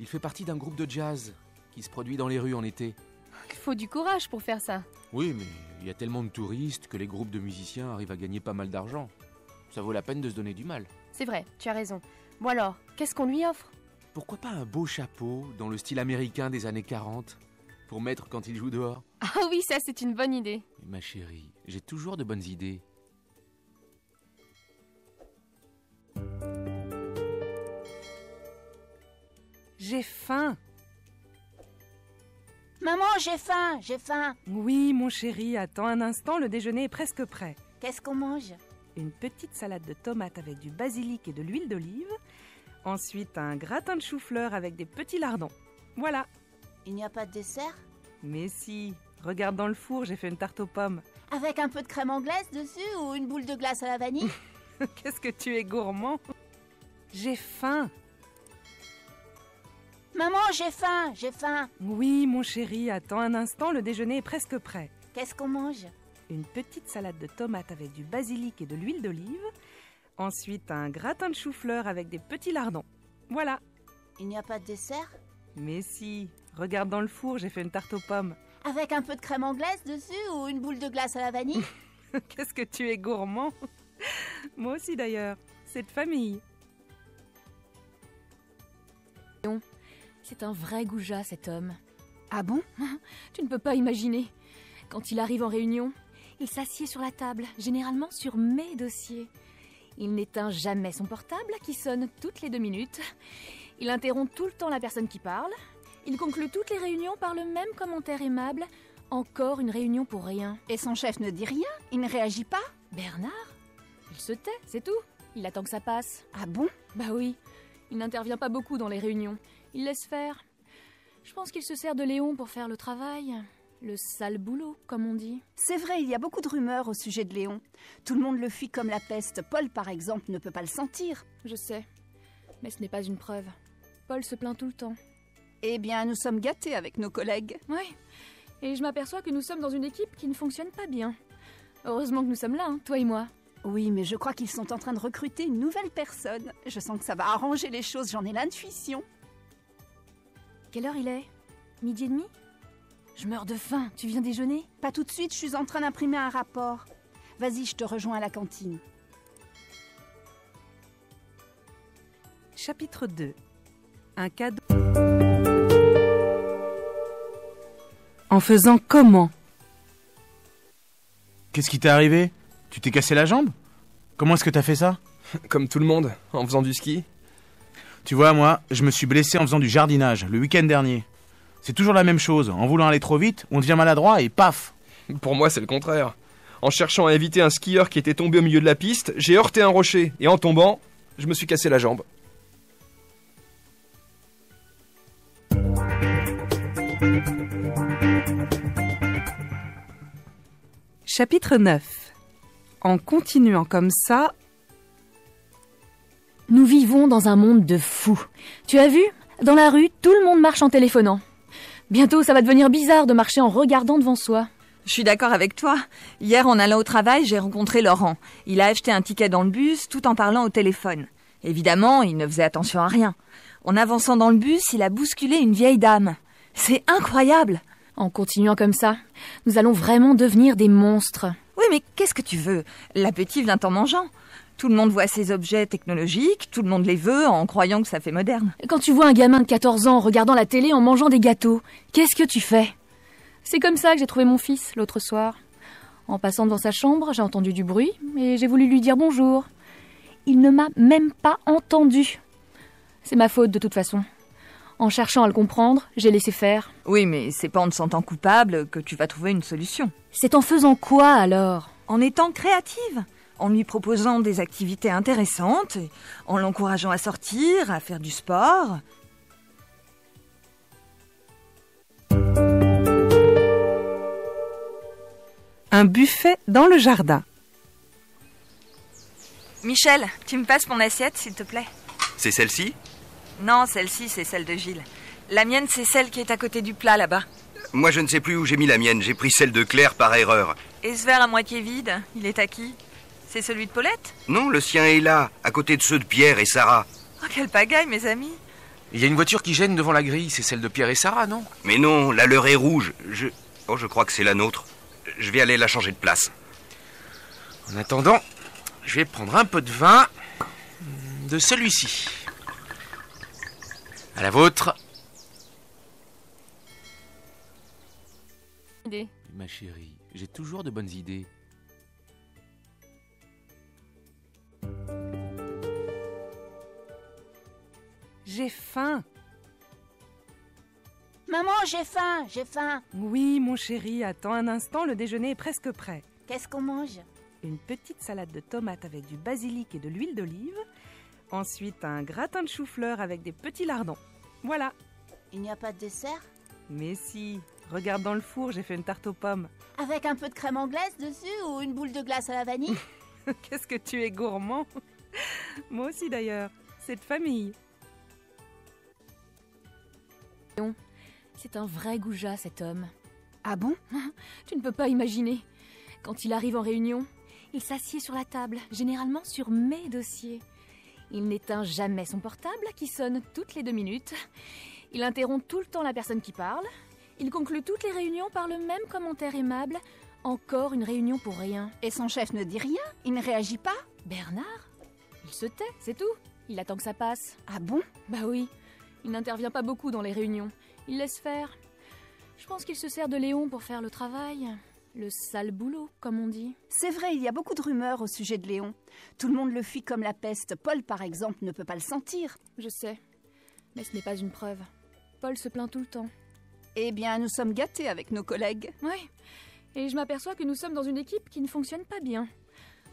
fait partie d'un groupe de jazz qui se produit dans les rues en été. Il faut du courage pour faire ça. Oui, mais il y a tellement de touristes que les groupes de musiciens arrivent à gagner pas mal d'argent. Ça vaut la peine de se donner du mal. C'est vrai, tu as raison. Bon alors, qu'est-ce qu'on lui offre? Pourquoi pas un beau chapeau dans le style américain des années 40 pour mettre quand il joue dehors? Ah oui, ça c'est une bonne idée. Mais ma chérie, j'ai toujours de bonnes idées. J'ai faim. Maman, j'ai faim, j'ai faim. Oui, mon chéri, attends un instant, le déjeuner est presque prêt. Qu'est-ce qu'on mange? Une petite salade de tomates avec du basilic et de l'huile d'olive. Ensuite, un gratin de chou-fleur avec des petits lardons. Voilà. Il n'y a pas de dessert? Mais si, regarde dans le four, j'ai fait une tarte aux pommes. Avec un peu de crème anglaise dessus ou une boule de glace à la vanille? Qu'est-ce que tu es gourmand. J'ai faim. Maman, j'ai faim, j'ai faim. Oui, mon chéri, attends un instant, le déjeuner est presque prêt. Qu'est-ce qu'on mange? Une petite salade de tomates avec du basilic et de l'huile d'olive. Ensuite, un gratin de chou-fleur avec des petits lardons. Voilà. Il n'y a pas de dessert? Mais si, regarde dans le four, j'ai fait une tarte aux pommes. Avec un peu de crème anglaise dessus ou une boule de glace à la vanille? Qu'est-ce que tu es gourmand. Moi aussi d'ailleurs, c'est de famille. C'est un vrai goujat cet homme. Ah bon? Tu ne peux pas imaginer. Quand il arrive en réunion, il s'assied sur la table, généralement sur mes dossiers. Il n'éteint jamais son portable qui sonne toutes les 2 minutes. Il interrompt tout le temps la personne qui parle. Il conclut toutes les réunions par le même commentaire aimable. Encore une réunion pour rien. Et son chef ne dit rien? Il ne réagit pas? Bernard? Il se tait, c'est tout. Il attend que ça passe. Ah bon? Bah oui, il n'intervient pas beaucoup dans les réunions. Il laisse faire. Je pense qu'il se sert de Léon pour faire le travail. Le sale boulot, comme on dit. C'est vrai, il y a beaucoup de rumeurs au sujet de Léon. Tout le monde le fuit comme la peste. Paul, par exemple, ne peut pas le sentir. Je sais, mais ce n'est pas une preuve. Paul se plaint tout le temps. Eh bien, nous sommes gâtés avec nos collègues. Oui, et je m'aperçois que nous sommes dans une équipe qui ne fonctionne pas bien. Heureusement que nous sommes là, hein, toi et moi. Oui, mais je crois qu'ils sont en train de recruter une nouvelle personne. Je sens que ça va arranger les choses, j'en ai l'intuition. Quelle heure il est? 12h30? Je meurs de faim, tu viens déjeuner? Pas tout de suite, je suis en train d'imprimer un rapport. Vas-y, je te rejoins à la cantine. Chapitre 2. Un cadeau. En faisant comment? Qu'est-ce qui t'est arrivé? Tu t'es cassé la jambe? Comment est-ce que t'as fait ça? Comme tout le monde, en faisant du ski. Tu vois, moi, je me suis blessé en faisant du jardinage, le week-end dernier. C'est toujours la même chose, en voulant aller trop vite, on devient maladroit et paf! Pour moi, c'est le contraire. En cherchant à éviter un skieur qui était tombé au milieu de la piste, j'ai heurté un rocher, et en tombant, je me suis cassé la jambe. Chapitre 9. En continuant comme ça... Nous vivons dans un monde de fous. Tu as vu? Dans la rue, tout le monde marche en téléphonant. Bientôt, ça va devenir bizarre de marcher en regardant devant soi. Je suis d'accord avec toi. Hier, en allant au travail, j'ai rencontré Laurent. Il a acheté un ticket dans le bus tout en parlant au téléphone. Évidemment, il ne faisait attention à rien. En avançant dans le bus, il a bousculé une vieille dame. C'est incroyable. En continuant comme ça, nous allons vraiment devenir des monstres. Oui, mais qu'est-ce que tu veux? L'appétit vient en mangeant. Tout le monde voit ces objets technologiques, tout le monde les veut en croyant que ça fait moderne. Quand tu vois un gamin de 14 ans regardant la télé en mangeant des gâteaux, qu'est-ce que tu fais? C'est comme ça que j'ai trouvé mon fils l'autre soir. En passant devant sa chambre, j'ai entendu du bruit et j'ai voulu lui dire bonjour. Il ne m'a même pas entendu. C'est ma faute de toute façon. En cherchant à le comprendre, j'ai laissé faire. Oui, mais c'est pas en te sentant coupable que tu vas trouver une solution. C'est en faisant quoi alors? En étant créative, en lui proposant des activités intéressantes, et en l'encourageant à sortir, à faire du sport. Un buffet dans le jardin. Michel, tu me passes mon assiette, s'il te plaît? C'est celle-ci? Non, celle-ci, c'est celle de Gilles. La mienne, c'est celle qui est à côté du plat, là-bas. Moi, je ne sais plus où j'ai mis la mienne. J'ai pris celle de Claire par erreur. Et ce verre à moitié vide, il est à qui? C'est celui de Paulette? Non, le sien est là, à côté de ceux de Pierre et Sarah. Oh, quelle pagaille, mes amis! Il y a une voiture qui gêne devant la grille, c'est celle de Pierre et Sarah, non? Mais non, la leur est rouge. Je crois que c'est la nôtre. Je vais aller la changer de place. En attendant, je vais prendre un peu de vin de celui-ci. À la vôtre. Ma chérie, j'ai toujours de bonnes idées. J'ai faim. Maman, j'ai faim, j'ai faim. Oui, mon chéri, attends un instant, le déjeuner est presque prêt. Qu'est-ce qu'on mange? Une petite salade de tomates avec du basilic et de l'huile d'olive. Ensuite, un gratin de chou-fleur avec des petits lardons. Voilà. Il n'y a pas de dessert? Mais si, regarde dans le four, j'ai fait une tarte aux pommes. Avec un peu de crème anglaise dessus ou une boule de glace à la vanille? Qu'est-ce que tu es gourmand. Moi aussi d'ailleurs, c'est de famille. C'est un vrai goujat, cet homme. Ah bon? Tu ne peux pas imaginer. Quand il arrive en réunion, il s'assied sur la table, généralement sur mes dossiers. Il n'éteint jamais son portable, qui sonne toutes les 2 minutes. Il interrompt tout le temps la personne qui parle. Il conclut toutes les réunions par le même commentaire aimable. Encore une réunion pour rien. Et son chef ne dit rien? Il ne réagit pas? Bernard? Il se tait, c'est tout. Il attend que ça passe. Ah bon? Bah oui. Il n'intervient pas beaucoup dans les réunions. Il laisse faire. Je pense qu'il se sert de Léon pour faire le travail. Le sale boulot, comme on dit. C'est vrai, il y a beaucoup de rumeurs au sujet de Léon. Tout le monde le fuit comme la peste. Paul, par exemple, ne peut pas le sentir. Je sais. Mais ce n'est pas une preuve. Paul se plaint tout le temps. Eh bien, nous sommes gâtés avec nos collègues. Oui. Et je m'aperçois que nous sommes dans une équipe qui ne fonctionne pas bien.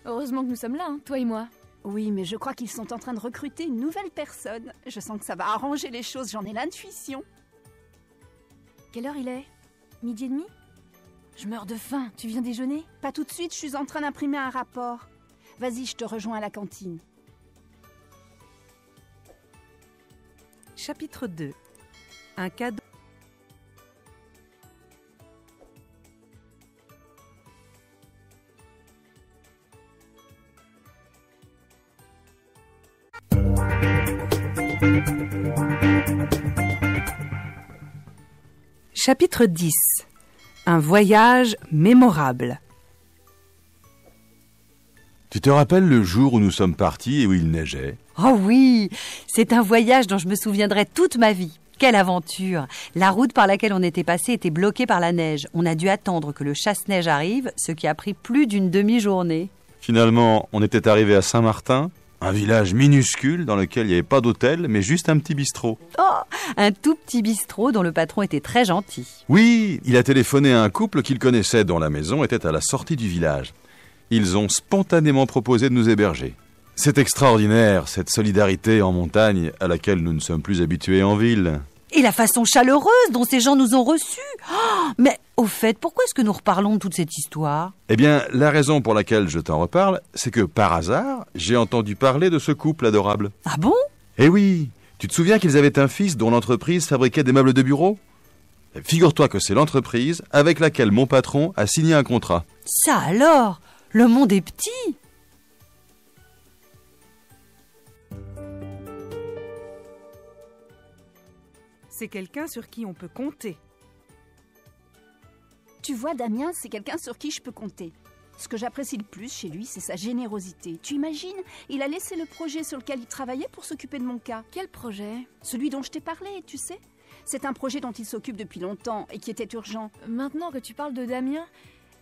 Heureusement que nous sommes là, hein, toi et moi. Oui, mais je crois qu'ils sont en train de recruter une nouvelle personne. Je sens que ça va arranger les choses, j'en ai l'intuition. Quelle heure il est? 12h30? Je meurs de faim, tu viens déjeuner? Pas tout de suite, je suis en train d'imprimer un rapport. Vas-y, je te rejoins à la cantine. Chapitre 2. Un cadeau. Chapitre 10. Un voyage mémorable. Tu te rappelles le jour où nous sommes partis et où il neigeait? Oh oui, c'est un voyage dont je me souviendrai toute ma vie. Quelle aventure! La route par laquelle on était passé était bloquée par la neige. On a dû attendre que le chasse-neige arrive, ce qui a pris plus d'une demi-journée. Finalement, on était arrivé à Saint-Martin, un village minuscule dans lequel il n'y avait pas d'hôtel, mais juste un petit bistrot. Oh, un tout petit bistrot dont le patron était très gentil. Oui, il a téléphoné à un couple qu'il connaissait dont la maison était à la sortie du village. Ils ont spontanément proposé de nous héberger. C'est extraordinaire, cette solidarité en montagne à laquelle nous ne sommes plus habitués en ville. Et la façon chaleureuse dont ces gens nous ont reçus. Oh, mais au fait, pourquoi est-ce que nous reparlons de toute cette histoire? Eh bien, la raison pour laquelle je t'en reparle, c'est que par hasard, j'ai entendu parler de ce couple adorable. Ah bon? Eh oui, tu te souviens qu'ils avaient un fils dont l'entreprise fabriquait des meubles de bureau? Figure-toi que c'est l'entreprise avec laquelle mon patron a signé un contrat. Ça alors, le monde est petit. C'est quelqu'un sur qui on peut compter. Tu vois, Damien, c'est quelqu'un sur qui je peux compter. Ce que j'apprécie le plus chez lui, c'est sa générosité. Tu imagines, il a laissé le projet sur lequel il travaillait pour s'occuper de mon cas. Quel projet? Celui dont je t'ai parlé, tu sais. C'est un projet dont il s'occupe depuis longtemps et qui était urgent. Maintenant que tu parles de Damien,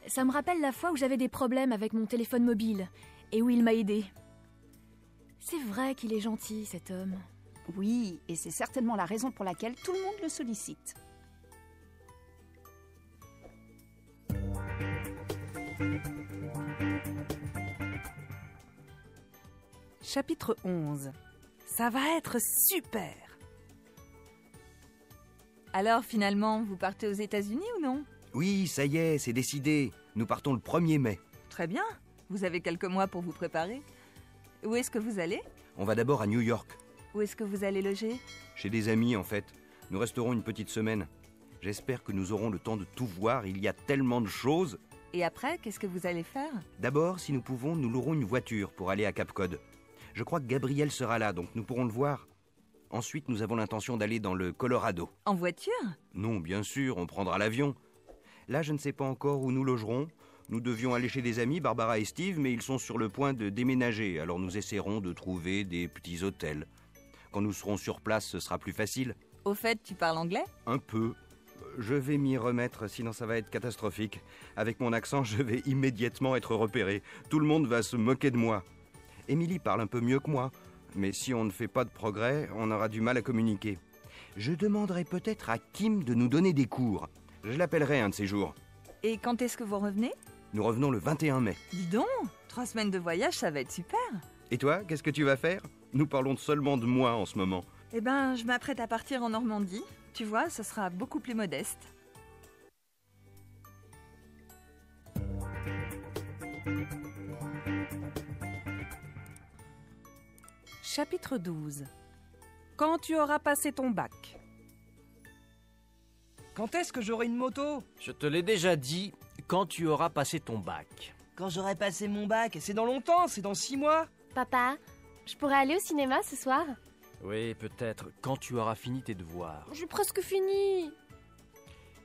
ça me rappelle la fois où j'avais des problèmes avec mon téléphone mobile et où il m'a aidé. C'est vrai qu'il est gentil, cet homme. Oui, et c'est certainement la raison pour laquelle tout le monde le sollicite. Chapitre 11. Ça va être super! Alors finalement, vous partez aux États-Unis ou non? Oui, ça y est, c'est décidé. Nous partons le 1er mai. Très bien, vous avez quelques mois pour vous préparer. Où est-ce que vous allez? On va d'abord à New York. Où est-ce que vous allez loger? Chez des amis, en fait. Nous resterons une petite semaine. J'espère que nous aurons le temps de tout voir. Il y a tellement de choses. Et après, qu'est-ce que vous allez faire? D'abord, si nous pouvons, nous louerons une voiture pour aller à Cap Cod. Je crois que Gabriel sera là, donc nous pourrons le voir. Ensuite, nous avons l'intention d'aller dans le Colorado. En voiture? Non, bien sûr, on prendra l'avion. Là, je ne sais pas encore où nous logerons. Nous devions aller chez des amis, Barbara et Steve, mais ils sont sur le point de déménager, alors nous essaierons de trouver des petits hôtels. Quand nous serons sur place, ce sera plus facile. Au fait, tu parles anglais? Un peu. Je vais m'y remettre, sinon ça va être catastrophique. Avec mon accent, je vais immédiatement être repéré. Tout le monde va se moquer de moi. Émilie parle un peu mieux que moi, mais si on ne fait pas de progrès, on aura du mal à communiquer. Je demanderai peut-être à Kim de nous donner des cours. Je l'appellerai un de ces jours. Et quand est-ce que vous revenez? Nous revenons le 21 mai. Dis donc, 3 semaines de voyage, ça va être super. Et toi, qu'est-ce que tu vas faire? Nous parlons seulement de moi en ce moment. Eh ben, je m'apprête à partir en Normandie. Tu vois, ce sera beaucoup plus modeste. Chapitre 12. Quand tu auras passé ton bac. Quand est-ce que j'aurai une moto? Je te l'ai déjà dit, quand tu auras passé ton bac. Quand j'aurai passé mon bac? C'est dans longtemps, c'est dans 6 mois. Papa, je pourrais aller au cinéma ce soir? Oui, peut-être, quand tu auras fini tes devoirs. J'ai presque fini.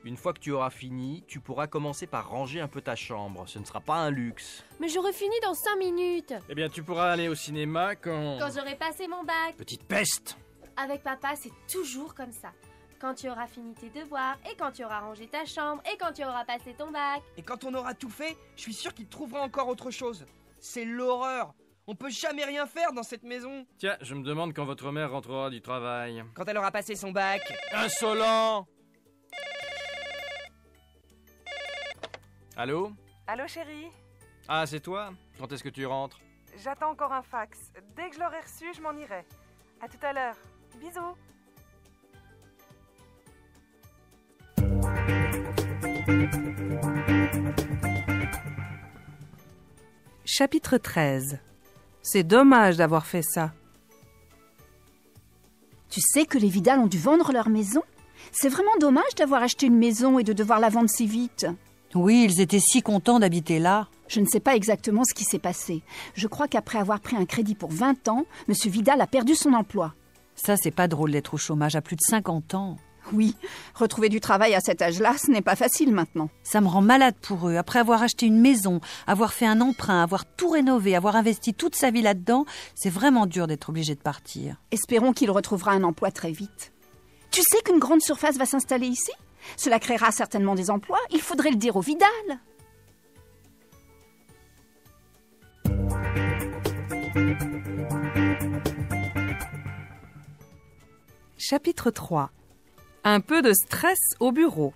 Une fois que tu auras fini, tu pourras commencer par ranger un peu ta chambre. Ce ne sera pas un luxe. Mais j'aurai fini dans 5 minutes. Eh bien, tu pourras aller au cinéma quand j'aurai passé mon bac. Petite peste! Avec papa, c'est toujours comme ça. Quand tu auras fini tes devoirs, et quand tu auras rangé ta chambre, et quand tu auras passé ton bac. Et quand on aura tout fait, je suis sûr qu'il trouvera encore autre chose. C'est l'horreur. On peut jamais rien faire dans cette maison. Tiens, je me demande quand votre mère rentrera du travail. Quand elle aura passé son bac. Insolent! Allô? Allô chérie? Ah, c'est toi? Quand est-ce que tu rentres? J'attends encore un fax. Dès que je l'aurai reçu, je m'en irai. À tout à l'heure. Bisous. Chapitre 13. C'est dommage d'avoir fait ça. Tu sais que les Vidal ont dû vendre leur maison? C'est vraiment dommage d'avoir acheté une maison et de devoir la vendre si vite. Oui, ils étaient si contents d'habiter là. Je ne sais pas exactement ce qui s'est passé. Je crois qu'après avoir pris un crédit pour 20 ans, M. Vidal a perdu son emploi. Ça, c'est pas drôle d'être au chômage à plus de 50 ans. Oui, retrouver du travail à cet âge-là, ce n'est pas facile maintenant. Ça me rend malade pour eux. Après avoir acheté une maison, avoir fait un emprunt, avoir tout rénové, avoir investi toute sa vie là-dedans, c'est vraiment dur d'être obligé de partir. Espérons qu'il retrouvera un emploi très vite. Tu sais qu'une grande surface va s'installer ici? Cela créera certainement des emplois. Il faudrait le dire au Vidal. Chapitre 3. Un peu de stress au bureau.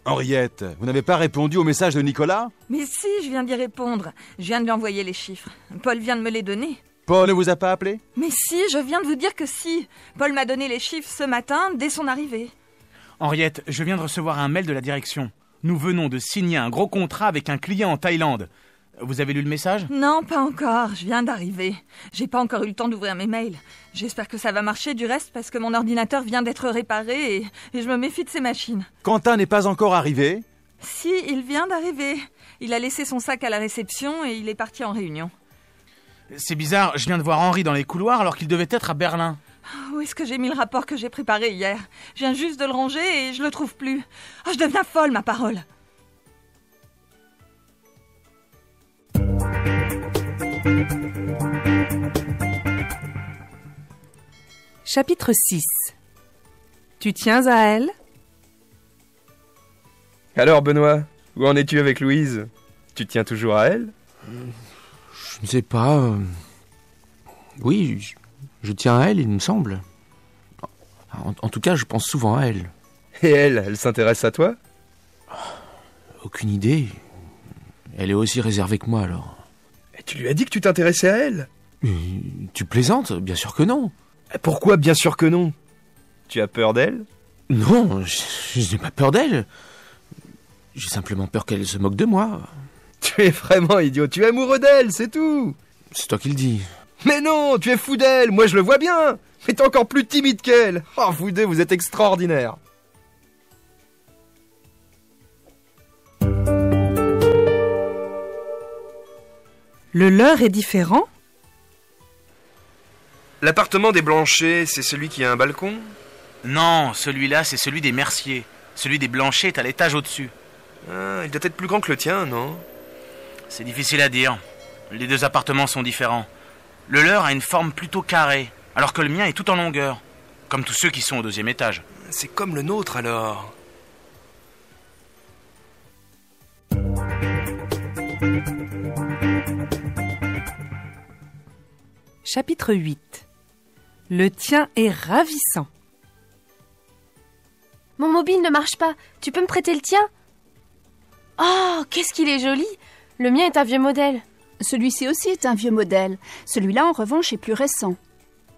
Henriette, vous n'avez pas répondu au message de Nicolas? Mais si, je viens d'y répondre. Je viens de lui envoyer les chiffres. Paul vient de me les donner. Paul ne vous a pas appelé? Mais si, je viens de vous dire que si. Paul m'a donné les chiffres ce matin, dès son arrivée. Henriette, je viens de recevoir un mail de la direction. Nous venons de signer un gros contrat avec un client en Thaïlande. Vous avez lu le message? Non, pas encore. Je viens d'arriver. J'ai pas encore eu le temps d'ouvrir mes mails. J'espère que ça va marcher du reste parce que mon ordinateur vient d'être réparé et je me méfie de ces machines. Quentin n'est pas encore arrivé? Si, il vient d'arriver. Il a laissé son sac à la réception et il est parti en réunion. C'est bizarre, je viens de voir Henri dans les couloirs alors qu'il devait être à Berlin. Où est-ce que j'ai mis le rapport que j'ai préparé hier? Je viens juste de le ranger et je le trouve plus. Oh, je deviens folle, ma parole. Chapitre 6. Tu tiens à elle? Alors Benoît, où en es-tu avec Louise? Tu tiens toujours à elle? Je ne sais pas. Oui, je tiens à elle, il me semble. En tout cas, je pense souvent à elle. Et elle s'intéresse à toi? Aucune idée. Elle est aussi réservée que moi, alors. Et tu lui as dit que tu t'intéressais à elle? Tu plaisantes? Bien sûr que non. Pourquoi bien sûr que non? Tu as peur d'elle? Non, je n'ai pas peur d'elle. J'ai simplement peur qu'elle se moque de moi. Tu es vraiment idiot, tu es amoureux d'elle, c'est tout. C'est toi qui le dis. Mais non, tu es fou d'elle, moi je le vois bien. Mais t'es encore plus timide qu'elle. Oh, vous deux, vous êtes extraordinaires. Le leur est différent? L'appartement des Blanchet, c'est celui qui a un balcon? Non, celui-là, c'est celui des Mercier. Celui des Blanchet est à l'étage au-dessus. Ah, il doit être plus grand que le tien, non? C'est difficile à dire. Les deux appartements sont différents. Le leur a une forme plutôt carrée, alors que le mien est tout en longueur. Comme tous ceux qui sont au 2e étage. C'est comme le nôtre, alors. Chapitre 8. Le tien est ravissant. Mon mobile ne marche pas. Tu peux me prêter le tien? Oh, qu'est-ce qu'il est joli! Le mien est un vieux modèle. Celui-ci aussi est un vieux modèle. Celui-là, en revanche, est plus récent.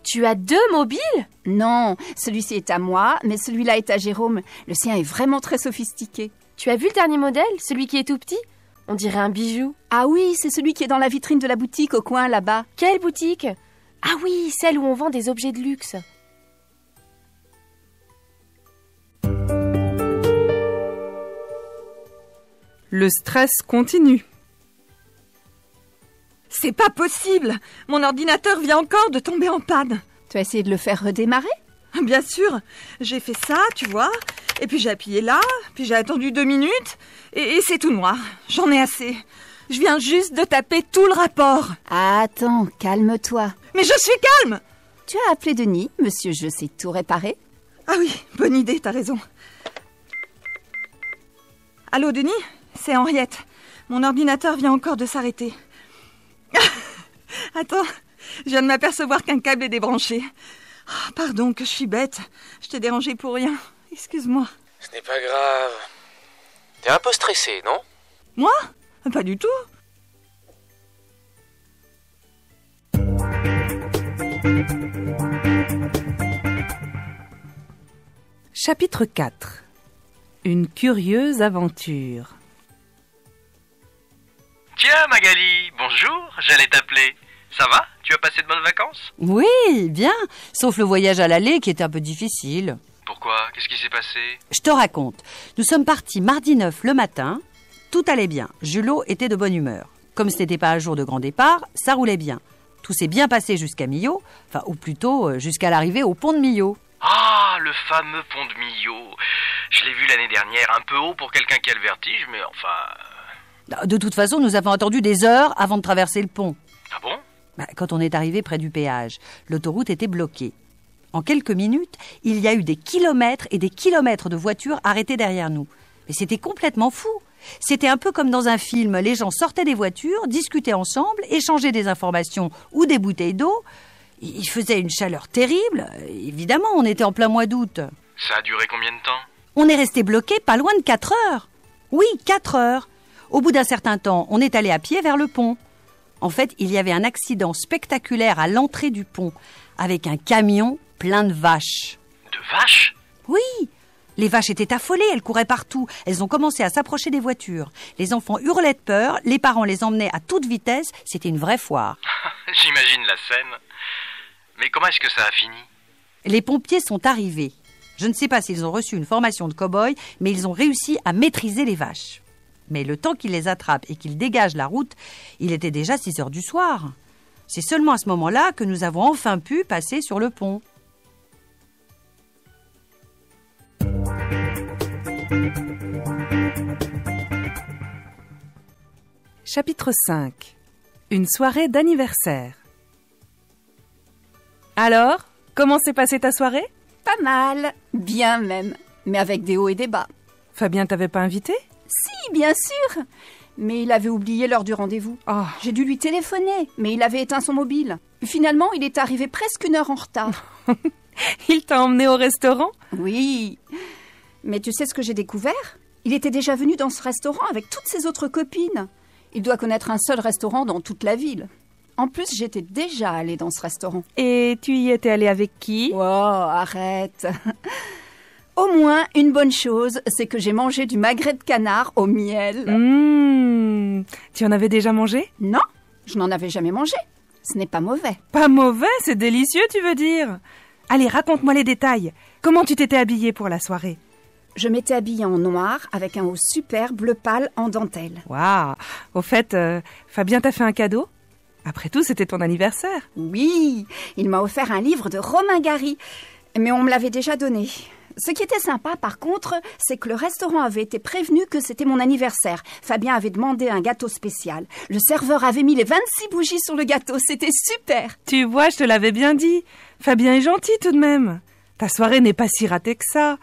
Tu as 2 mobiles? Non, celui-ci est à moi, mais celui-là est à Jérôme. Le sien est vraiment très sophistiqué. Tu as vu le dernier modèle? Celui qui est tout petit? On dirait un bijou. Ah oui, c'est celui qui est dans la vitrine de la boutique au coin, là-bas. Quelle boutique? Ah oui, celle où on vend des objets de luxe. Le stress continue. C'est pas possible! Mon ordinateur vient encore de tomber en panne. Tu as essayé de le faire redémarrer? Bien sûr, j'ai fait ça, tu vois, et puis j'ai appuyé là, puis j'ai attendu 2 minutes, et c'est tout noir. J'en ai assez. Je viens juste de taper tout le rapport. Attends, calme-toi. Mais je suis calme! Tu as appelé Denis, monsieur Je sais tout réparer? Ah oui, bonne idée, t'as raison. Allô, Denis? C'est Henriette. Mon ordinateur vient encore de s'arrêter. Attends, je viens de m'apercevoir qu'un câble est débranché. Oh, pardon, que je suis bête. Je t'ai dérangé pour rien. Excuse-moi. Ce n'est pas grave. T'es un peu stressé, non? Moi? Pas du tout. Chapitre 4. Une curieuse aventure. Tiens Magali, bonjour, j'allais t'appeler. Ça va? Tu as passé de bonnes vacances? Oui, bien. Sauf le voyage à l'aller qui était un peu difficile. Pourquoi? Qu'est-ce qui s'est passé? Je te raconte. Nous sommes partis mardi 9 le matin. Tout allait bien. Julot était de bonne humeur. Comme ce n'était pas un jour de grand départ, ça roulait bien. Tout s'est bien passé jusqu'à Millau, ou plutôt jusqu'à l'arrivée au pont de Millau. Ah, le fameux pont de Millau. Je l'ai vu l'année dernière, un peu haut pour quelqu'un qui a le vertige, mais enfin... De toute façon, nous avons attendu des heures avant de traverser le pont. Ah bon? Quand on est arrivé près du péage, l'autoroute était bloquée. En quelques minutes, il y a eu des kilomètres et des kilomètres de voitures arrêtées derrière nous. Mais c'était complètement fou. C'était un peu comme dans un film. Les gens sortaient des voitures, discutaient ensemble, échangeaient des informations ou des bouteilles d'eau. Il faisait une chaleur terrible. Évidemment, on était en plein mois d'août. Ça a duré combien de temps? On est resté bloqué pas loin de 4 heures. Oui, 4 heures. Au bout d'un certain temps, on est allé à pied vers le pont. En fait, il y avait un accident spectaculaire à l'entrée du pont, avec un camion plein de vaches. De vaches? Oui. Les vaches étaient affolées, elles couraient partout. Elles ont commencé à s'approcher des voitures. Les enfants hurlaient de peur, les parents les emmenaient à toute vitesse. C'était une vraie foire. J'imagine la scène. Mais comment est-ce que ça a fini? Les pompiers sont arrivés. Je ne sais pas s'ils ont reçu une formation de cow-boy, mais ils ont réussi à maîtriser les vaches. Mais le temps qu'ils les attrapent et qu'ils dégagent la route, il était déjà 6 heures du soir. C'est seulement à ce moment-là que nous avons enfin pu passer sur le pont. Chapitre 5. Une soirée d'anniversaire. Alors, comment s'est passée ta soirée? Pas mal, bien même, mais avec des hauts et des bas. Fabien t'avait pas invité? Si, bien sûr. Mais il avait oublié l'heure du rendez-vous. Oh. J'ai dû lui téléphoner, mais il avait éteint son mobile. Finalement, il est arrivé presque 1 heure en retard. Il t'a emmené au restaurant? Oui. Mais tu sais ce que j'ai découvert? Il était déjà venu dans ce restaurant avec toutes ses autres copines. Il doit connaître un seul restaurant dans toute la ville. En plus, j'étais déjà allée dans ce restaurant. Et tu y étais allée avec qui? Oh, arrête. Au moins, une bonne chose, c'est que j'ai mangé du magret de canard au miel. Tu en avais déjà mangé? Non, je n'en avais jamais mangé. Ce n'est pas mauvais. Pas mauvais, c'est délicieux, tu veux dire? Allez, raconte-moi les détails. Comment tu t'étais habillée pour la soirée? Je m'étais habillée en noir avec un haut super bleu pâle en dentelle. Waouh! Au fait, Fabien t'a fait un cadeau? Après tout, c'était ton anniversaire. Oui, il m'a offert un livre de Romain Gary, mais on me l'avait déjà donné. Ce qui était sympa, par contre, c'est que le restaurant avait été prévenu que c'était mon anniversaire. Fabien avait demandé un gâteau spécial. Le serveur avait mis les 26 bougies sur le gâteau. C'était super. Tu vois, je te l'avais bien dit. Fabien est gentil tout de même. Ta soirée n'est pas si ratée que ça.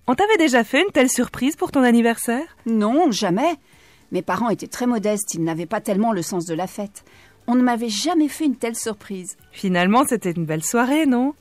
On t'avait déjà fait une telle surprise pour ton anniversaire ? Non, jamais. Mes parents étaient très modestes. Ils n'avaient pas tellement le sens de la fête. On ne m'avait jamais fait une telle surprise. Finalement, c'était une belle soirée, non ?